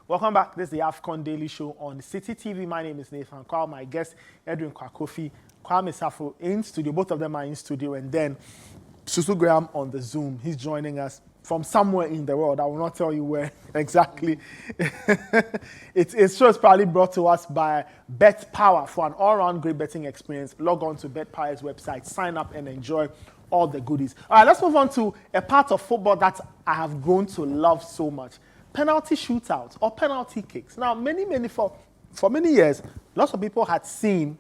Welcome back. This is the AFCON Daily Show on Citi TV. My name is Nathan Kwao. My guest, Edwin Kwakofi, Kwame Safo in studio. Both of them are in studio. And then Susu Graham on the Zoom. He's joining us from somewhere in the world. I will not tell you where exactly. It's just probably brought to us by Bet Power. For an all-round great betting experience, log on to Bet Power's website, sign up and enjoy all the goodies. All right, let's move on to a part of football that I have grown to love so much. Penalty shootouts or penalty kicks. Now, for many years, lots of people had seen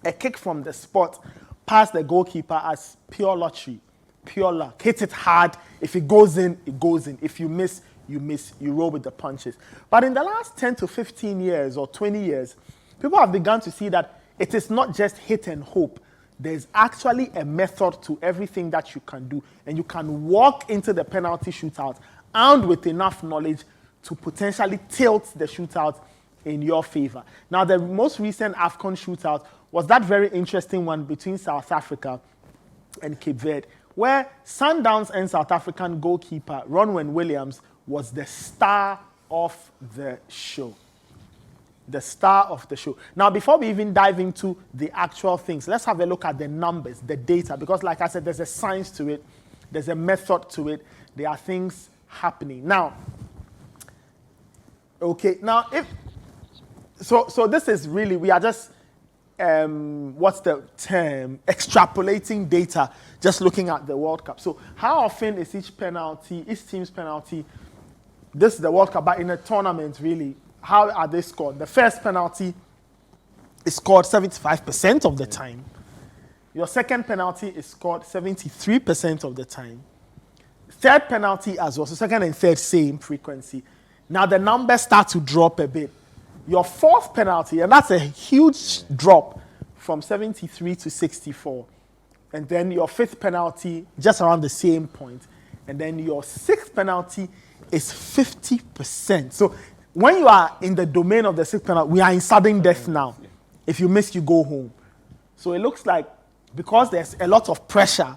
a kick from the spot past the goalkeeper as pure lottery, pure luck. Hit it hard. If it goes in, it goes in. If you miss, you miss. You roll with the punches. But in the last 10 to 15 years or 20 years, people have begun to see that it is not just hit and hope. There's actually a method to everything that you can do. And you can walk into the penalty shootout armed with enough knowledge to potentially tilt the shootout in your favor. Now, the most recent AFCON shootout was that very interesting one between South Africa and Cape Verde, where Sundowns and South African goalkeeper Ronwen Williams was the star of the show. The star of the show. Now, before we even dive into the actual things, let's have a look at the numbers, the data, because like I said, there's a science to it, there's a method to it, there are things happening. Now, okay, now so this is really, we are just, what's the term? Extrapolating data, just looking at the World Cup. So how often is each team's penalty, this is the World Cup, but in a tournament really, how are they scored? The first penalty is scored 75% of the time. Your second penalty is scored 73% of the time. Third penalty as well, so second and third, same frequency. Now the numbers start to drop a bit. Your fourth penalty, and that's a huge drop from 73 to 64. And then your fifth penalty, just around the same point. And then your sixth penalty is 50%. So when you are in the domain of the sixth penalty, we are in sudden death now. If you miss, you go home. So it looks like because there's a lot of pressure,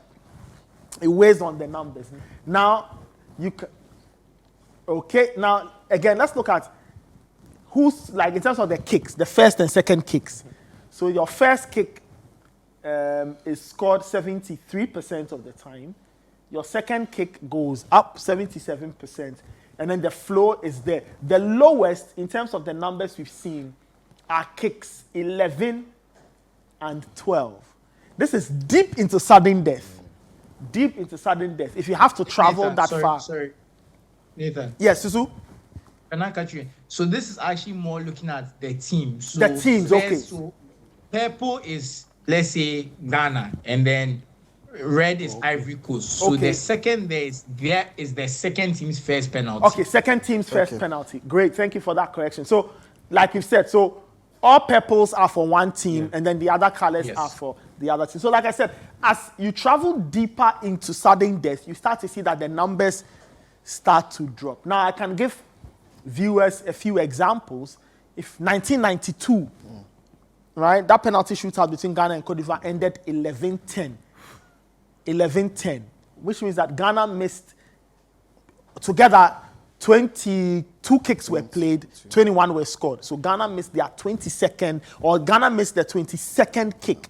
it weighs on the numbers. Now, now again, let's look at who's, like in terms of the kicks, the first and second kicks. So your first kick is scored 73% of the time. Your second kick goes up 77%. And then the flow is there. The lowest, in terms of the numbers we've seen, are kicks 11 and 12. This is deep into sudden death. Deep into sudden death. If you have to travel Nathan, far. Sorry. Nathan. Yes, Susu? Can I cut you in? So this is actually more looking at the teams. So the teams, okay. So purple is, let's say, Ghana, and then red is Ivory Coast. So the second there is the second team's first penalty. Okay, second team's first penalty. Great, thank you for that correction. So, like you said, so all purples are for one team, and then the other colors are for the other team. So, like I said, as you travel deeper into sudden death, you start to see that the numbers start to drop. Now, I can give viewers a few examples. If 1992, right, that penalty shootout between Ghana and Cote d'Ivoire ended 11-10. 11-10, which means that Ghana missed together 22 kicks were played, 21 were scored. So Ghana missed their 22nd, or Ghana missed their 22nd kick.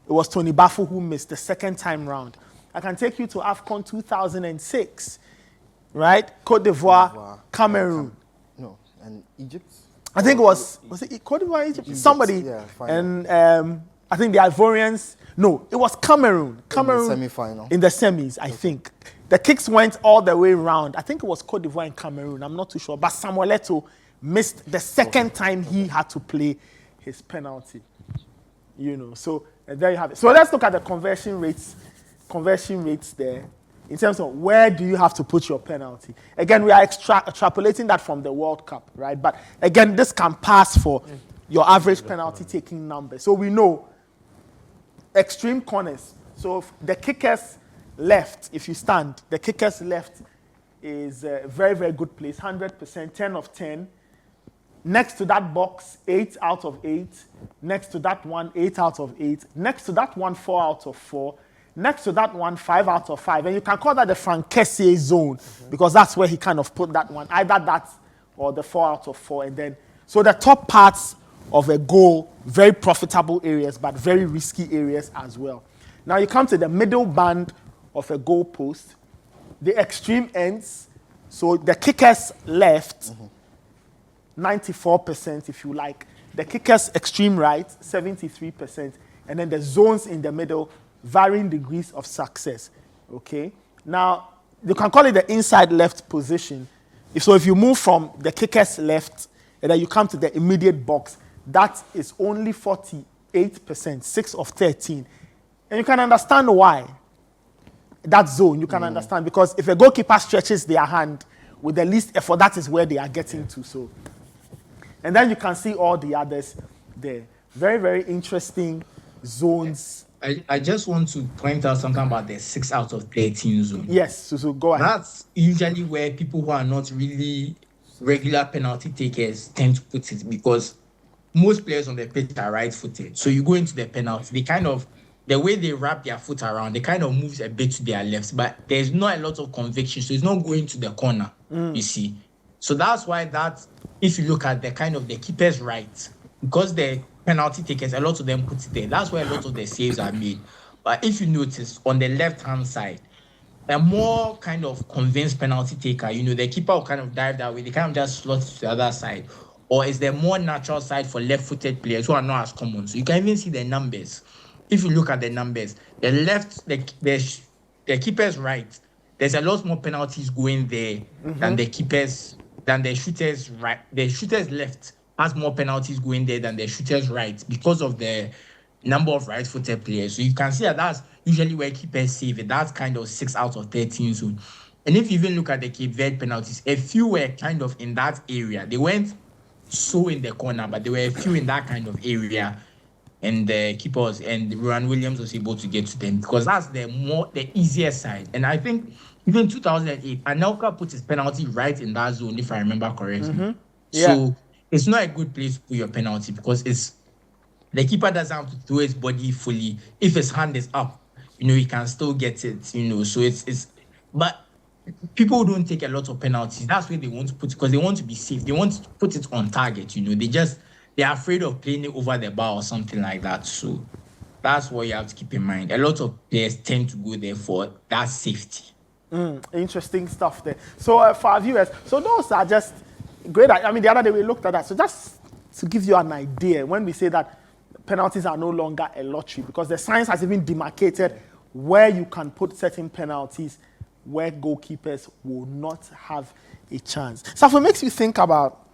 It was Tony Bafu who missed the second time round. I can take you to AFCON 2006, right? Cote d'Ivoire, Cameroon. No, and Egypt. I think it was it Cote d'Ivoire, Egypt? Somebody. Yeah, and I think the Ivorians. No, it was Cameroon. Cameroon in the semi-final. In the semis, I think. The kicks went all the way around. I think it was Cote d'Ivoire and Cameroon. I'm not too sure. But Samuel Eto'o missed the second time he had to play his penalty. You know, so there you have it. So let's look at the conversion rates. Conversion rates there in terms of where do you have to put your penalty. Again, we are extrapolating that from the World Cup, right? But again, this can pass for your average penalty taking number. So we know extreme corners. So if the kicker's left, if you stand, the kicker's left is a very, very good place, 100%, 10 of 10. Next to that box, 8 out of 8. Next to that one, 8 out of 8. Next to that one, 4 out of 4. Next to that one, 5 out of 5. And you can call that the Frank Kessié zone because that's where he kind of put that one. Either that or the 4 out of 4, and then so the top parts of a goal, very profitable areas, but very risky areas as well. Now you come to the middle band of a goal post, the extreme ends, so the kicker's left, 94% if you like, the kicker's extreme right, 73%, and then the zones in the middle, varying degrees of success, okay? Now, you can call it the inside left position. So if you move from the kicker's left, and then you come to the immediate box, that is only 48%, 6 of 13. And you can understand why. That zone, you can understand, because if a goalkeeper stretches their hand with the least effort, that is where they are getting to. So, and then you can see all the others there. Very, very interesting zones. I just want to point out something about the 6 out of 13 zone. Yes, so go ahead. That's usually where people who are not really regular penalty takers tend to put it, because most players on the pitch are right-footed. So you go into the penalty, the way they wrap their foot around, they kind of moves a bit to their left, but there's not a lot of conviction, so it's not going to the corner, you see. So that's why if you look at the keeper's right, because the penalty takers, a lot of them put it there. That's where a lot of the saves are made. But if you notice, on the left-hand side, a more kind of convinced penalty taker, the keeper will kind of dive that way. They kind of just slot to the other side. Or is the more natural side for left-footed players who are not as common. So you can even see the numbers. If you look at the numbers, the keeper's right, there's a lot more penalties going there than the shooter's right. The shooter's left has more penalties going there than the shooter's right because of the number of right-footed players. So you can see that's usually where keepers save it. That's kind of 6 out of 13 zone. And if you even look at the Cape Verde penalties, a few were kind of in that area. They weren't so in the corner, but there were a few in that kind of area. And the keepers and Ronwen Williams was able to get to them because that's the easier side. And I think even 2008, Anelka put his penalty right in that zone, if I remember correctly. Yeah. So it's not a good place to put your penalty because the keeper doesn't have to throw his body fully. If his hand is up, he can still get it, So but people don't take a lot of penalties. That's where they want to put it because they want to be safe. They want to put it on target, They're afraid of playing it over the bar or something like that. So that's what you have to keep in mind. A lot of players tend to go there for that safety. Interesting stuff there. So for our viewers, so those are just great. I mean, the other day we looked at that. So just to give you an idea, when we say that penalties are no longer a lottery, because the science has even demarcated where you can put certain penalties where goalkeepers will not have a chance. So if it makes you think about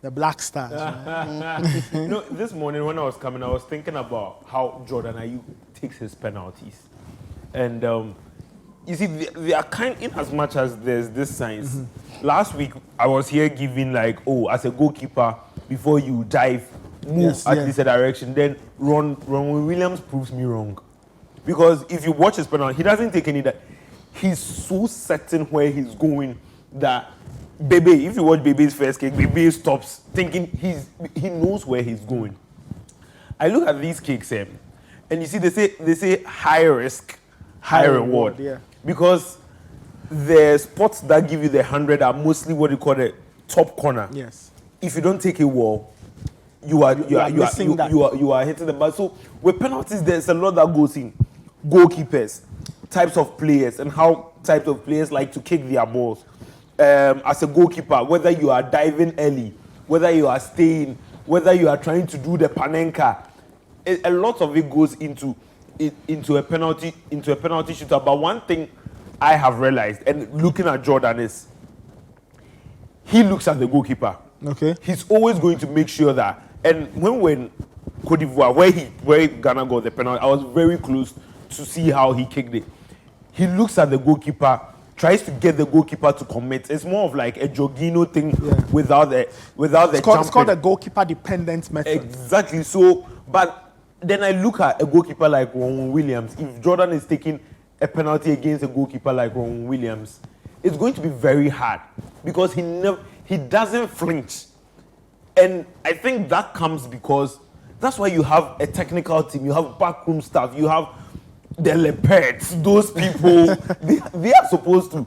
the Black Stars. Right? This morning when I was coming, I was thinking about how Jordan Ayew takes his penalties. And you see, they are kind, in as much as there's this science. Last week, I was here giving as a goalkeeper, before you dive, move this direction. Then Ronwen Williams proves me wrong. Because if you watch his penalty, he doesn't take any. He's so certain where he's going that Bebe, if you watch Bebe's first kick, Bebe stops thinking he knows where he's going. I look at these kicks and you see they say high risk, high reward. Yeah. Because the spots that give you the 100 are mostly what you call the top corner. Yes. If you don't take a wall, you are hitting the ball. So with penalties, there's a lot that goes in. Goalkeepers, types of players, and how types of players like to kick their balls. As a goalkeeper, whether you are diving early, whether you are staying, whether you are trying to do the panenka, a lot of it goes into a penalty shootout. But one thing I have realized, and looking at Jordan, is he looks at the goalkeeper. Okay. He's always going to make sure that. And when Cote d'Ivoire, where Ghana got the penalty, I was very close to see how he kicked it. He looks at the goalkeeper, tries to get the goalkeeper to commit. It's more of like a Jorginho thing without the it's called a goalkeeper dependent method. Exactly. So, but then I look at a goalkeeper like Ronwen Williams. If Jordan is taking a penalty against a goalkeeper like Ronwen Williams, it's going to be very hard because he doesn't flinch. And I think that comes because that's why you have a technical team, you have backroom staff, you have the leopards, those people, they are supposed to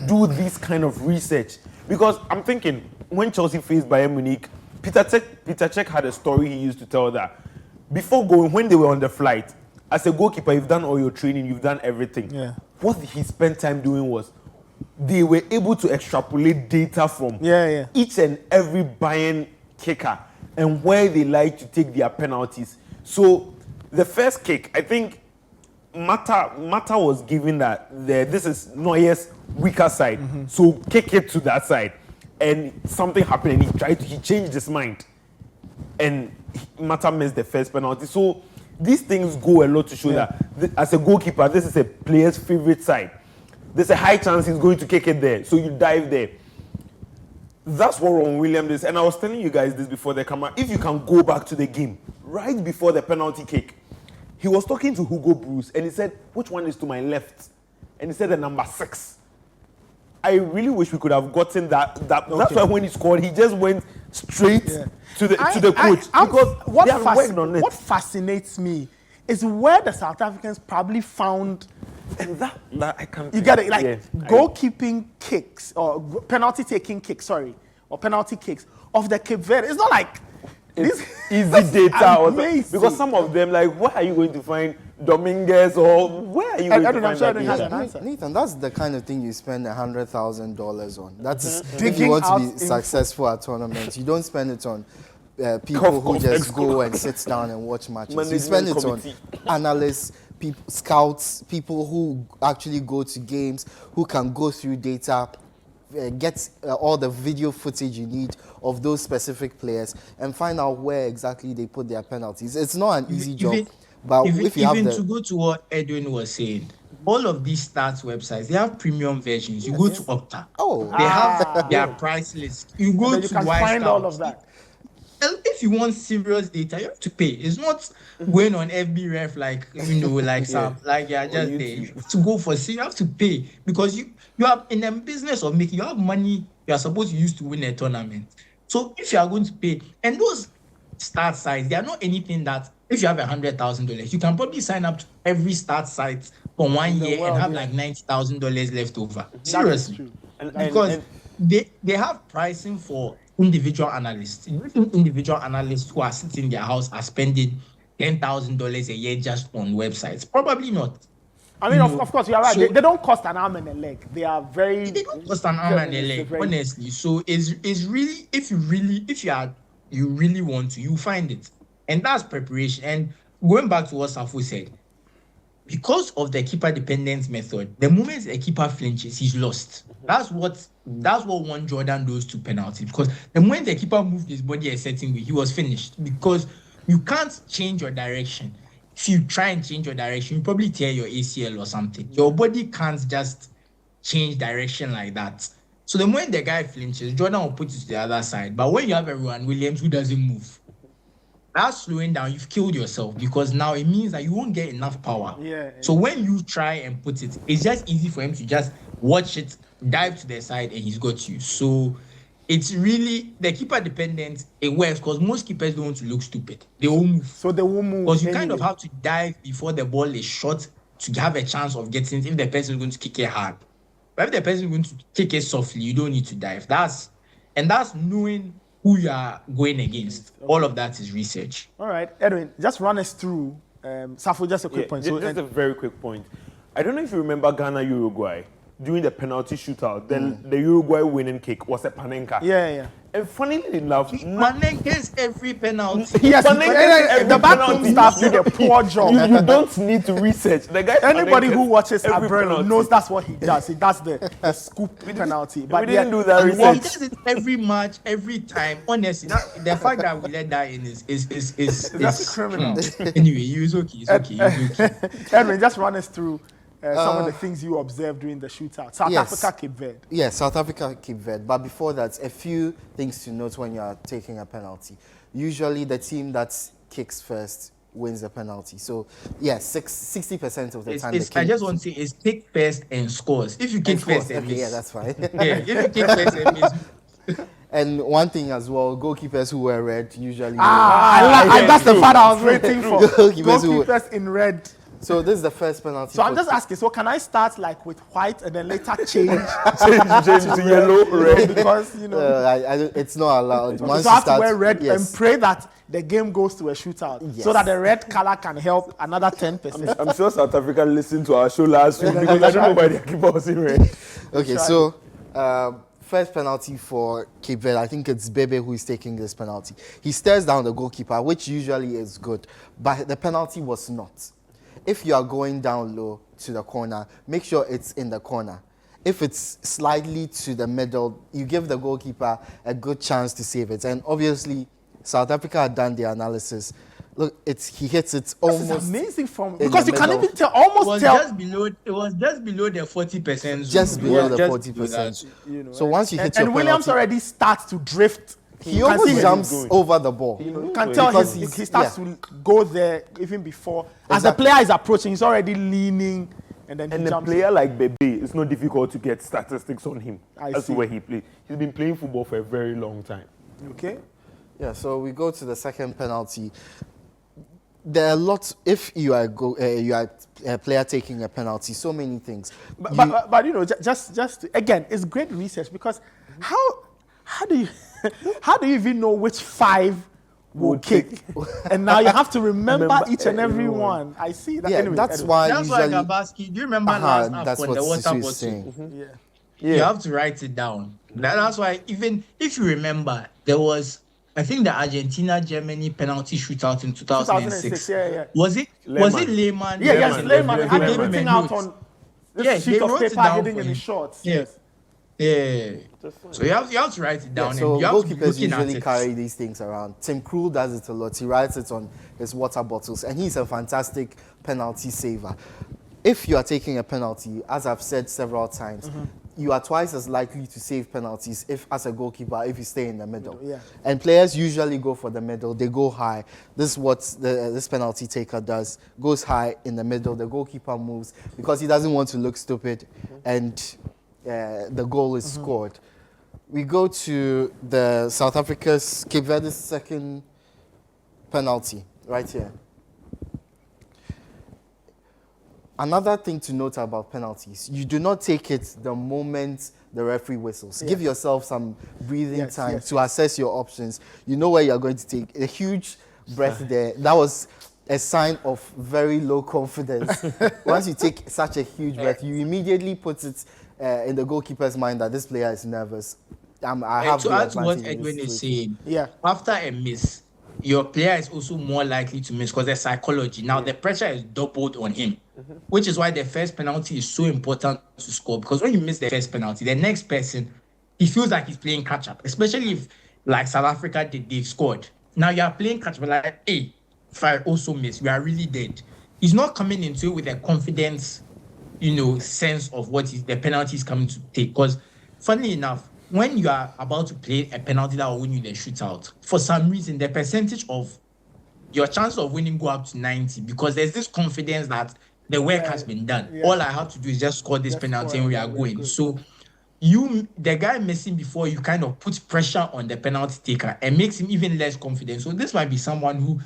do this kind of research Because I'm thinking, when Chelsea faced Bayern Munich, Peter Cech had a story he used to tell that before going, when they were on the flight, as a goalkeeper, you've done all your training, you've done everything. Yeah. What he spent time doing was they were able to extrapolate data from each and every Bayern kicker and where they like to take their penalties. So the first kick, I think Mata was given that this is Neuer's weaker side, so kick it to that side, and something happened, and he changed his mind, and Mata missed the first penalty. So these things go a lot to show that as a goalkeeper, this is a player's favorite side. There's a high chance he's going to kick it there, so you dive there. That's what Ronwen Williams is, and I was telling you guys this before the camera. If you can go back to the game right before the penalty kick, he was talking to Hugo Bruce, and he said, "Which one is to my left?" And he said the number 6. I really wish we could have gotten that. That's why when he scored, he just went straight to the coach because they have worked on it. What fascinates me is where the South Africans probably found. And that I can't. You get it, like goalkeeping kicks or penalty taking kicks. Sorry, or penalty kicks of the Cape Verde. It's not like. It's easy data or because some of them, like, where are you going to find Dominguez or where are you going to find that? Nathan, that's the kind of thing you spend $100,000 on. That's if you want to be successful at tournaments. You don't spend it on people who just go and sit down and watch matches. You spend it on analysts, scouts, people who actually go to games, who can go through data, get all the video footage you need of those specific players and find out where exactly they put their penalties. It's not an easy job, but if you have to go to what Edwin was saying, all of these stats websites, they have premium versions. You go to Opta. They have their price list. You go to you can find all of that. If you want serious data, you have to pay. It's not going on FB Ref like some like you're just there. You have to go for serious. You have to pay because you are in a business of making. You have money you are supposed to use to win a tournament. So if you are going to pay, and those start sites, they are not anything that if you have $100,000, you can probably sign up to every start site for 1 year and have like $90,000 left over. Seriously, because they have pricing for individual analysts. Individual analysts who are sitting in their house are spending $10,000 a year just on websites. Probably not. I mean, of course, you're right. So, they don't cost an arm and a leg. They are very. They don't cost an arm and a leg, honestly. So it's really, if you really want to, you find it, and that's preparation. And going back to what Safo said, because of the keeper dependence method, the moment a keeper flinches, he's lost. That's what one Jordan does to penalty. Because the moment the keeper moved his body a certain way, he was finished. Because you can't change your direction. If you try and change your direction, you probably tear your ACL or something. Your body can't just change direction like that. So the moment the guy flinches, Jordan will put it to the other side. But when you have a Ronwen Williams who doesn't move, that's slowing down. You've killed yourself because now it means that you won't get enough power. So when you try and put it, it's just easy for him to just watch it, dive to the side, and he's got you. So it's really the keeper dependent. It works because most keepers don't want to look stupid. They won't move. So they won't move. Because you kind of have to dive before the ball is shot to have a chance of getting it if the person is going to kick it hard. But if the person is going to kick it softly, you don't need to dive. That's knowing who you are going against. All of that is research. All right, Edwin, just run us through. Safo, just a quick point. Just a very quick point. I don't know if you remember Ghana-Uruguay. During the penalty shootout, then the Uruguay winning kick was a Panenka. And funnily enough, Panenka's every penalty. Yes, the backroom staff did a poor job. You don't need to research. The guy. Anybody who watches Abreu knows that's what he does. He does the scoop penalty. But we didn't do that research. He does it every match, every time. Honestly, the fact that we let that in is that's criminal. Anyway, it's okay. Edwin, just run us through. Some of the things you observed during the shootout. South Africa, Cape Verde. Yes, South Africa, Cape Verde. But before that, a few things to note when you are taking a penalty. Usually the team that kicks first wins the penalty. So, yes, 60% of the time. I just want to say it's kick first and scores. If you kick first and miss. Yeah, that's fine. If you kick first and miss. And one thing as well, goalkeepers who wear red usually. That's the part I was waiting for. Goalkeepers in red. So this is the first penalty. So I'm just asking, so can I start like with white and then later change change to yellow, red? Because, you know, it's not allowed. so Once I you have to start, wear red yes. and pray that the game goes to a shootout, Yes. so that the red color can help another 10%. I'm sure South Africa listened to our show last week because I don't know why their keeper was in red. Okay, so first penalty for Cape Verde. I think it's Bebe who is taking this penalty. He stares down the goalkeeper, which usually is good, but the penalty was not. If you are going down low to the corner, make sure it's in the corner. If it's slightly to the middle, you give the goalkeeper a good chance to save it. And obviously, South Africa had done the analysis. Look, he hits it almost. This is amazing from in because the you can middle. even tell, almost tell. It was just below the 40%. Just below the Just 40%. You know, So once you hit your and Williams penalty, already starts to drift. he You can almost see jumps going. over the ball. You can tell Because he starts yeah. to go there even before. As the Exactly. player is approaching, he's already leaning, and then he And a jumps. player like Bebe, it's not difficult to get statistics on him. I That's see. where he plays. He's been playing football for a very long time. Okay. Yeah, so we go to the second penalty. There are lots. If you are a player taking a penalty, so many things. But you know, just again, it's great research because how do you how do you even know which 5 will kick? And now you have to remember each and every one. I see that. Yeah, Anyway, that's anyway. why That's why usually. Gabaski, do you remember that's last AFCON, what the water Sisu is bottle? saying. Yeah. You have to write it down. That's why, even if you remember, there was, I think, the Argentina-Germany penalty shootout in 2006. Yeah. Was it Lehmann? Yeah, yes, Lehmann had it Lehmann written out notes. on this sheet they of wrote it paper down hidden for in him. his shorts. Yeah. Yes. Yeah. So you have to write it down. So and you have to be goalkeepers looking at usually it. carry these things around. Tim Krul does it a lot. He writes it on his water bottles, and he's a fantastic penalty saver. If you are taking a penalty, as I've said several times, you are twice as likely to save penalties as a goalkeeper if you stay in the middle. Yeah. And players usually go for the middle. They go high. This is what this penalty taker does. Goes high in the middle. The goalkeeper moves because he doesn't want to look stupid, and the goal is scored. We go to the South Africa's Cape Verde's second penalty right here. Another thing to note about penalties, you do not take it the moment the referee whistles. Give yourself some breathing time to assess your options. You know where you're going to take a huge breath there. That was a sign of very low confidence. Once you take such a huge breath, you immediately put it in the goalkeeper's mind that this player is nervous. I have To the add to what advantage in this Edwin is situation. saying, after a miss, your player is also more likely to miss because there's psychology. Now, the pressure is doubled on him, which is why the first penalty is so important to score. Because when you miss the first penalty, the next person, he feels like he's playing catch-up, especially if, like South Africa did, they've scored. Now, you are playing catch-up, like, hey, if I also miss, we are really dead. He's not coming into it with a confidence, sense of what the penalty is coming to take. Because, funnily enough, when you are about to play a penalty that will win you the shootout, for some reason, the percentage of your chance of winning go up to 90 because there's this confidence that the work has been done. Yeah. All I have to do is just score this penalty and we are going. Good. So the guy missing before you kind of puts pressure on the penalty taker and makes him even less confident. So this might be someone who,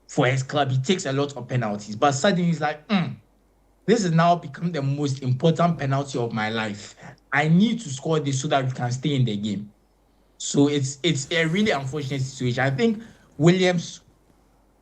for his club, he takes a lot of penalties, but suddenly he's like, this has now become the most important penalty of my life. I need to score this so that we can stay in the game. So it's a really unfortunate situation. I think Williams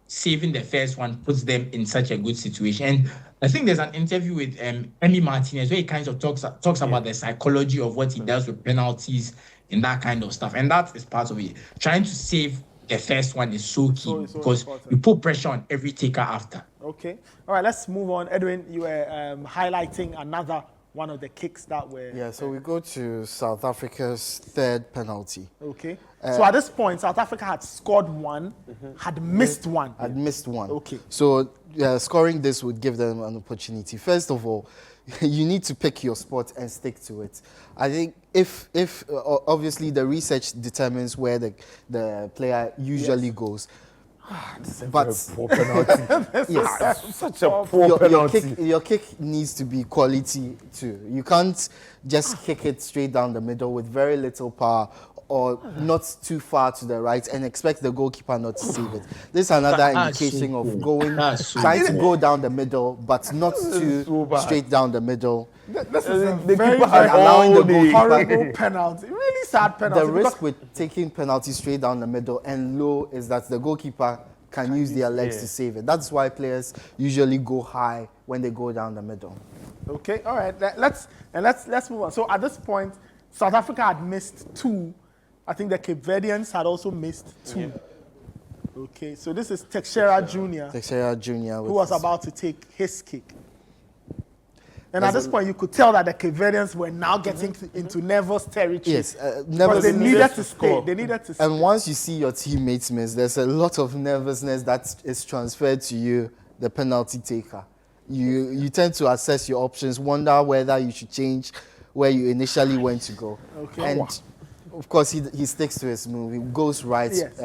saving the first one puts them in such a good situation. And I think there's an interview with Emi Martinez where he kind of talks about the psychology of what he does with penalties and that kind of stuff. And that is part of it. Trying to save the first one is so key because you put pressure on every taker after. Okay. All right, let's move on. Edwin, you were highlighting another one of the kicks that were... Yeah, so we go to South Africa's third penalty. Okay. So at this point, South Africa had scored one, had missed one. Had missed one. Okay. So scoring this would give them an opportunity. First of all, you need to pick your spot and stick to it. I think if obviously the research determines where the player usually goes. But poor penalty. Yes, such a poor penalty. Your kick needs to be quality too. You can't just kick it straight down the middle with very little power or not too far to the right and expect the goalkeeper not to save it. This is another indication of trying to go down the middle, but not too straight down the middle. This is a the very, keeper very had allowing the goalkeeper horrible penalty. Really sad penalty. The risk with taking penalty straight down the middle and low is that the goalkeeper can use their legs to save it. That's why players usually go high when they go down the middle. Okay, all right. Let's move on. So at this point, South Africa had missed 2. I think the Cape Verdeans had also missed 2. Yeah. Okay, so this is Teixeira Jr. Who was about to take his kick. And at this point, you could tell that the Cape Verdeans were now getting into nervous territory. Yes, because they needed to stay. They needed to stay. And once you see your teammates miss, there's a lot of nervousness that is transferred to you, the penalty taker. You tend to assess your options, wonder whether you should change where you initially went to go. Okay. And of course, he sticks to his move. He goes right. Yes.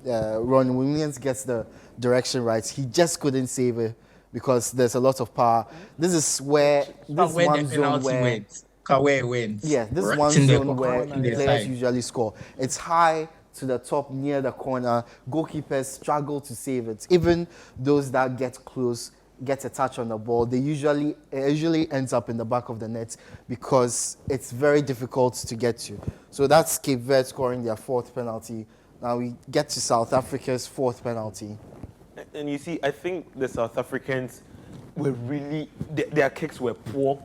Ronwen Williams gets the direction right. He just couldn't save it because there's a lot of power. This is where this one zone where Kawe wins. Yeah, this is one zone where players usually score. It's high to the top near the corner. Goalkeepers struggle to save it. Even those that get close get a touch on the ball, it usually ends up in the back of the net because it's very difficult to get to. So that's Cape Verde scoring their 4th penalty. Now we get to South Africa's 4th penalty. And you see, I think the South Africans were really, their kicks were poor.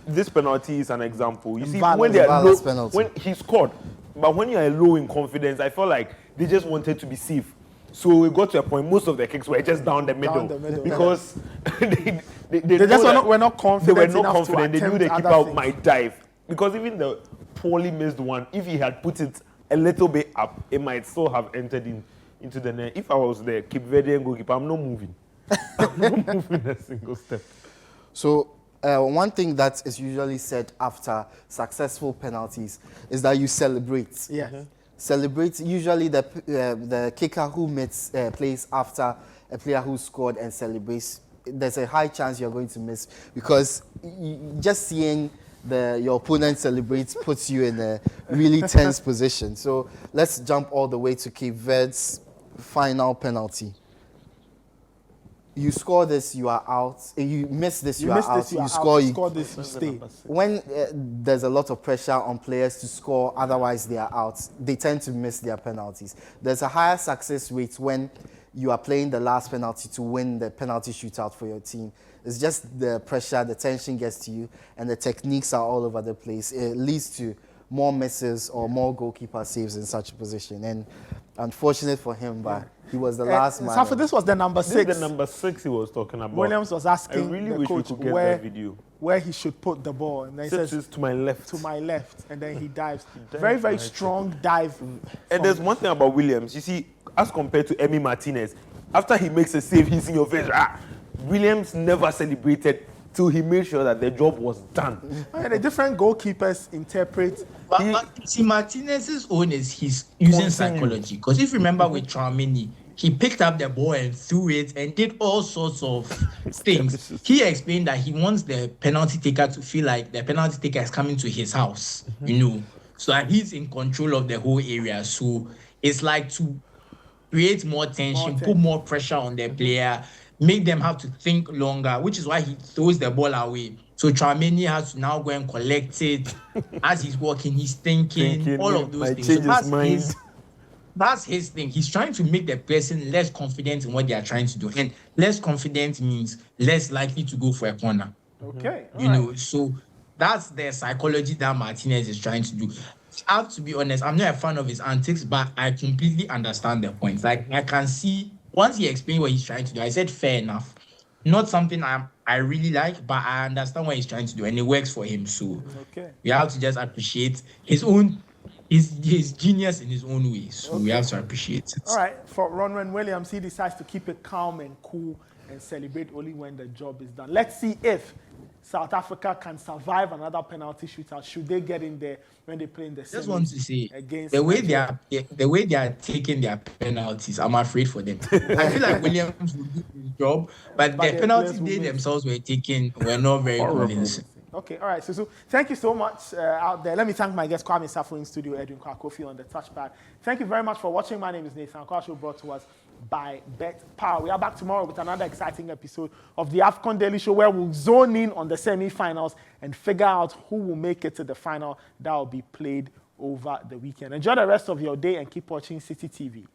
This penalty is an example. You see, when they are low, when he scored, but when you are low in confidence, I felt like they just wanted to be safe. So we got to a point, most of the kicks were just down the middle. Because they just were not confident. They were not confident. They knew the keeper might dive. Because even the poorly missed one, if he had put it a little bit up, it might still have entered into the net. If I was the Cape Verdean goalkeeper, I'm not moving. I'm not moving a single step. So one thing that is usually said after successful penalties is that you celebrate. Yeah. Celebrate. Usually the kicker who plays after a player who scored and celebrates, there's a high chance you're going to miss because just seeing your opponent celebrate puts you in a really tense position. So let's jump all the way to Cape Verde's final penalty. You score this, you are out. You miss this, you are out. You score this, you stay. When there's a lot of pressure on players to score, otherwise they are out, they tend to miss their penalties. There's a higher success rate when you are playing the last penalty to win the penalty shootout for your team. It's just the pressure, the tension gets to you, and the techniques are all over the place. It leads to more misses or more goalkeeper saves in such a position. And unfortunate for him, but he was the last man. So this was the number 6. This is the number 6 he was talking about. Williams was asking I really the wish coach we could get that video. Where he should put the ball. And then he says, to my left. To my left. And then he dives. Very, very strong dive. And there's one thing about Williams. You see, as compared to Emi Martinez, after he makes a save, he's in your face. Williams never celebrated till he made sure that the job was done. And the different goalkeepers interpret. But see, Martinez's own is he's using psychology. Because if you remember with Traumini, he picked up the ball and threw it and did all sorts of things. He explained that he wants the penalty taker to feel like the penalty taker is coming to his house, so that he's in control of the whole area. So it's like to create more tension, put more pressure on the player, make them have to think longer, which is why he throws the ball away. So Traumini has to now go and collect it. As he's walking, he's thinking all of those things. So that's his thing. He's trying to make the person less confident in what they are trying to do. And less confident means less likely to go for a corner. Okay. So that's the psychology that Martinez is trying to do. I have to be honest, I'm not a fan of his antics, but I completely understand the point. Like, I can see, once he explained what he's trying to do, I said, fair enough. Not something I really like, but I understand what he's trying to do, and it works for him. So we have to just appreciate his genius in his own way. So we have to appreciate it. All right, for Ronwen Williams, he decides to keep it calm and cool and celebrate only when the job is done. Let's see if South Africa can survive another penalty shootout. Should they get in there when they play in the semis? Just want to say against the way they are taking their penalties, I'm afraid for them. I feel like Williams will do his job, but the penalties they themselves were taking were not very convincing. Okay, all right, Susu. Thank you so much out there. Let me thank my guest, Kwame Safo in studio, Edwin Kwakofi on the touchpad. Thank you very much for watching. My name is Nathan. Our show brought to us by Bet Power. We are back tomorrow with another exciting episode of the AFCON Daily Show where we'll zone in on the semi-finals and figure out who will make it to the final that will be played over the weekend. Enjoy the rest of your day and keep watching Citi TV.